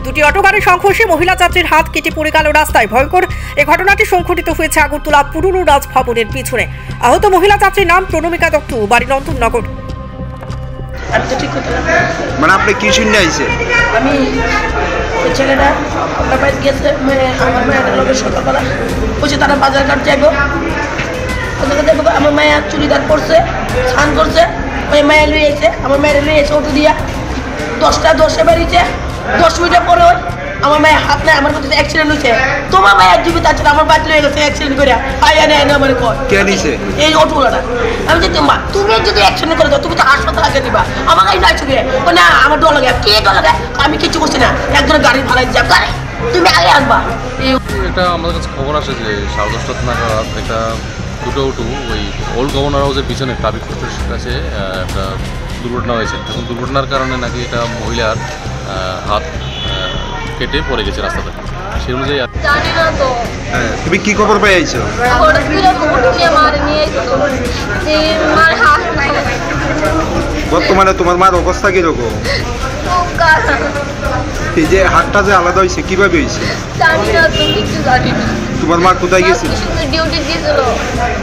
দুটি অটো গাড়ির সংঘর্ষে মহিলা যাত্রীর হাত কেটে পড়ে গেল রাস্তায়। ভয়ঙ্কর এই ঘটনাটি সংঘটিত হয়েছে আগরতলা পুরনো রাজভবনের পিছনে। আহত মহিলা যাত্রীর নাম প্রণমিকা দত্ত, বাড়ি নন্দননগর। মানে আপনি কি শুনে আইছে? আমি ওই ছেলেটা আমার বাড়ি গেছে, আমার মায়ের লোকের সকালবেলা বলছে তারা বাজার ঘাট যাবো। আমার মায়ের চুড়িদার পরছে, স্নান করছে, ওই মায়ের লুয়ে এসে আমার মায়ের লুয়ে এসে অটো দিয়া 10টা 10-এ বেরিয়েছে। 10 মিনিটের পরে আমার মায়ের হাত নেয়, আমার কাছে অ্যাক্সিডেন্ট হয়েছে। তোমার মায়ের জীবিত আছে, আমার বাড়ি লয়ে গেছে অ্যাক্সিডেন্ট করে। আমার কে নিছে এই অটোওয়ালাটা। আমি যে তুমি যদি অ্যাক্সিডেন্ট করে দাও তুমি তো হাসপাতাল আগে দিবা, আমার গাড়ি নাই চুকে না, আমার ডর লাগে। কে ডর লাগে? আমি কিছু করছি না, একজনের গাড়ি ভাড়াই যা গাড়ি তুমি আগে আনবা। এটা আমাদের কাছে খবর আসে যে 10:30 নাগাদ একটা দুটো ওই ওল্ড গভর্নর হাউসের পিছনে ট্রাফিক পোস্টের কাছে একটা দুর্ঘটনা হয়েছে। এখন দুর্ঘটনার কারণে নাকি এটা মহিলার হাত কেটে পড়ে গেছে রাস্তাতে। সেই অনুযায়ী তুমি কি খবর পেয়ে আইছো? বর্তমানে তোমার মার অবস্থা কিরকম? এই যে হাতটা যে আলাদা হয়েছে কিভাবে হয়েছে? তোমার মা কোথায় গেছিল?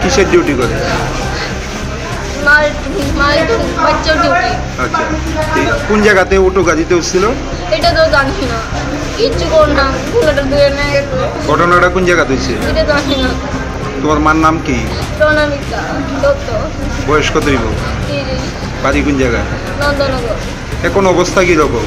কিসের ডিউটি করে? আচ্ছা, কোন জায়গাতে অটো গাড়িতে উঠছিল? এটা তো জানি না, কিচ্ছু কর না। ঘটনাটা কোন জায়গাতে হয়েছে? এটা জানি না। তোমার মার নাম কি? প্রণমিকা দত্ত। বয়স কত হইব? 30। বাড়ি কোন জায়গায়? নন্দননগর। এখন অবস্থা কিরকম?